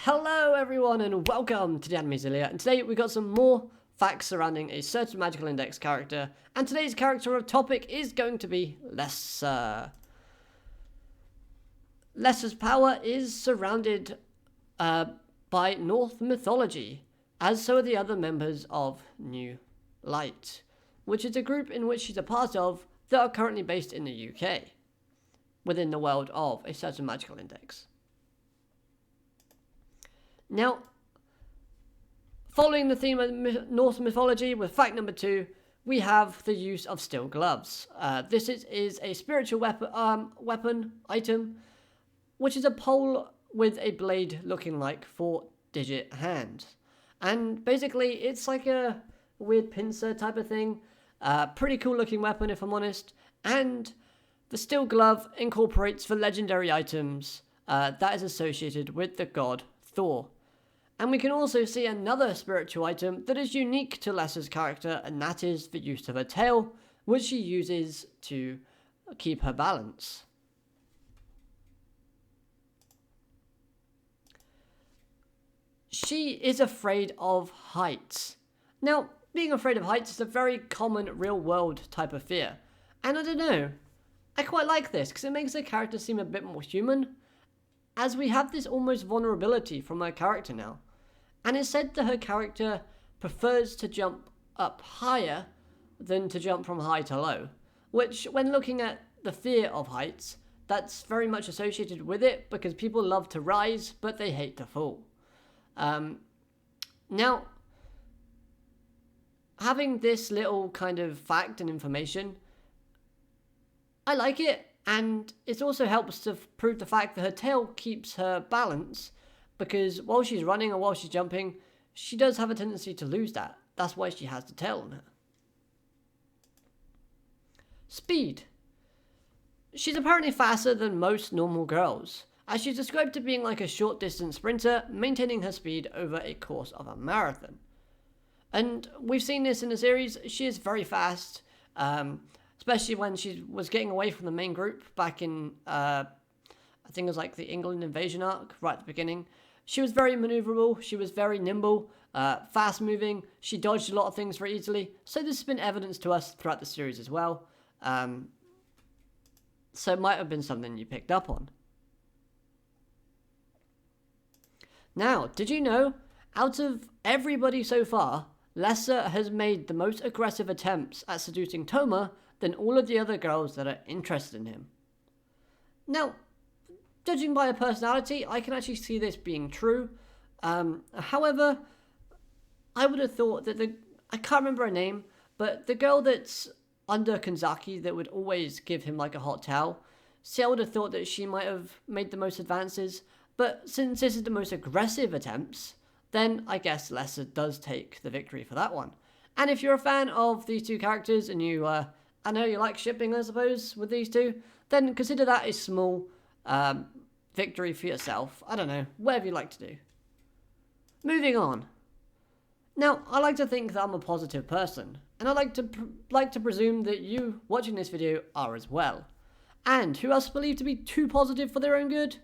Hello everyone and welcome to the Anime Zilia, and today we got some more facts surrounding a certain magical index character, and today's character or topic is going to be Lesser. Lesser's power is surrounded by Norse mythology, as so are the other members of New Light, which is a group in which she's a part of that are currently based in the UK, within the world of a certain magical index. Now, following the theme of Norse mythology, with fact number 2, we have the use of steel gloves. This is a spiritual weapon item, which is a pole with a blade looking like 4-digit hands. And basically, it's like a weird pincer type of thing. Pretty cool looking weapon, if I'm honest. And the steel glove incorporates the legendary items that is associated with the god Thor. And we can also see another spiritual item that is unique to Lesser's character, and that is the use of her tail, which she uses to keep her balance. She is afraid of heights. Now, being afraid of heights is a very common real-world type of fear. And I don't know, I quite like this because it makes the character seem a bit more human, as we have this almost vulnerability from her character now. And it's said that her character prefers to jump up higher than to jump from high to low, which, when looking at the fear of heights, that's very much associated with it, because people love to rise, but they hate to fall. Now, having this little kind of fact and information, I like it, and it also helps to prove the fact that her tail keeps her balance, because while she's running or while she's jumping, she does have a tendency to lose that. That's why she has the tail on her. Speed. She's apparently faster than most normal girls, as she's described to being like a short distance sprinter, maintaining her speed over a course of a marathon. And we've seen this in the series. She is very fast, especially when she was getting away from the main group back in, I think it was like the England invasion arc, right at the beginning. She was very maneuverable, she was very nimble, fast moving, she dodged a lot of things very easily, so this has been evidence to us throughout the series as well. So it might have been something you picked up on. Now, did you know, out of everybody so far, Lesser has made the most aggressive attempts at seducing Toma than all of the other girls that are interested in him. Now, judging by her personality, I can actually see this being true. However, I would have thought that I can't remember her name, but the girl that's under Kanzaki that would always give him like a hot towel, see, I would have thought that she might have made the most advances, but since this is the most aggressive attempts, then I guess Lesser does take the victory for that one. And if you're a fan of these two characters and you, I know you like shipping, I suppose, with these two, then consider that a small victory for yourself. I don't know, whatever you like to do. Moving on. Now, I like to think that I'm a positive person, and I like to presume that you watching this video are as well. And who else believe to be too positive for their own good?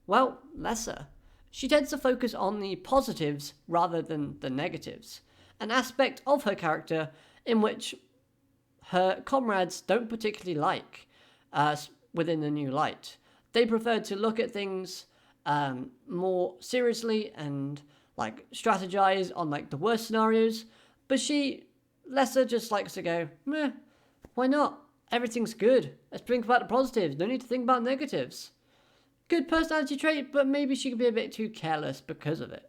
Well, Lesser. She tends to focus on the positives rather than the negatives, an aspect of her character in which her comrades don't particularly like within the New Light. They prefer to look at things more seriously and like strategize on like the worst scenarios, but Lesser just likes to go, meh, why not? Everything's good. Let's think about the positives. No need to think about negatives. Good personality trait, but maybe she could be a bit too careless because of it.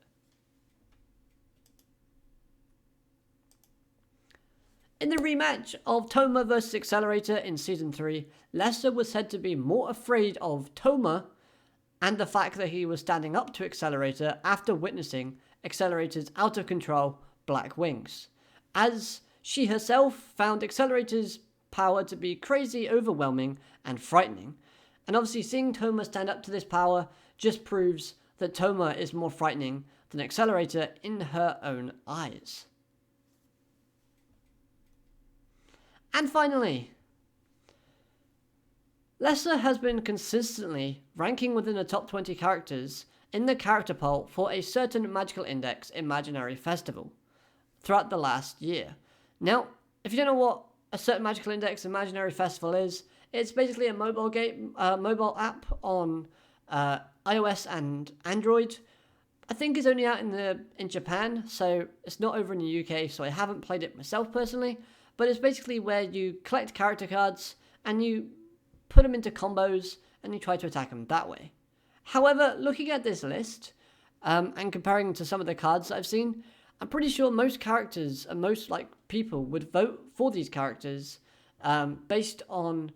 In the rematch of Toma vs. Accelerator in Season 3, Lesser was said to be more afraid of Toma and the fact that he was standing up to Accelerator after witnessing Accelerator's out-of-control black wings, as she herself found Accelerator's power to be crazy, overwhelming, and frightening. And obviously seeing Toma stand up to this power just proves that Toma is more frightening than Accelerator in her own eyes. And finally, Lesser has been consistently ranking within the top 20 characters in the character poll for a certain magical index imaginary festival throughout the last year. Now, if you don't know what a certain magical index imaginary festival is, it's basically a mobile game, mobile app on iOS and Android. I think it's only out in Japan, so it's not over in the UK, so I haven't played it myself personally, but it's basically where you collect character cards and you put them into combos and you try to attack them that way. However, looking at this list and comparing to some of the cards that I've seen, I'm pretty sure most characters and most people would vote for these characters based on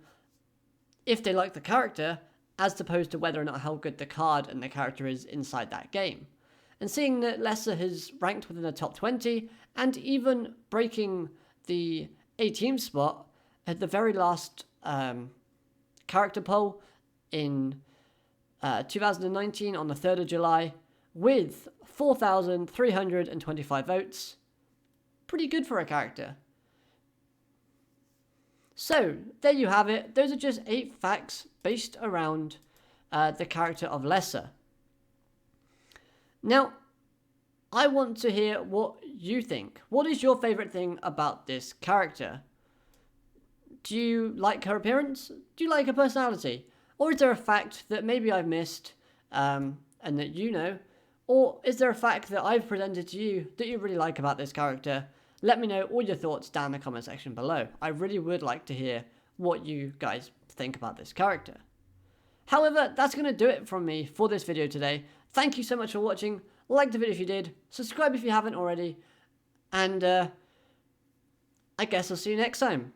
if they like the character, as opposed to whether or not how good the card and the character is inside that game. And seeing that Lesser has ranked within the top 20 and even breaking the 18th spot at the very last character poll in 2019 on the 3rd of July with 4,325 votes. Pretty good for a character. So, there you have it. Those are just 8 facts based around the character of Lesser. Now, I want to hear what you think. What is your favourite thing about this character? Do you like her appearance? Do you like her personality? Or is there a fact that maybe I've missed and that you know? Or is there a fact that I've presented to you that you really like about this character? Let me know all your thoughts down in the comment section below. I really would like to hear what you guys think about this character. However, that's going to do it from me for this video today. Thank you so much for watching. Like the video if you did. Subscribe if you haven't already. And I guess I'll see you next time.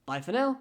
Bye for now.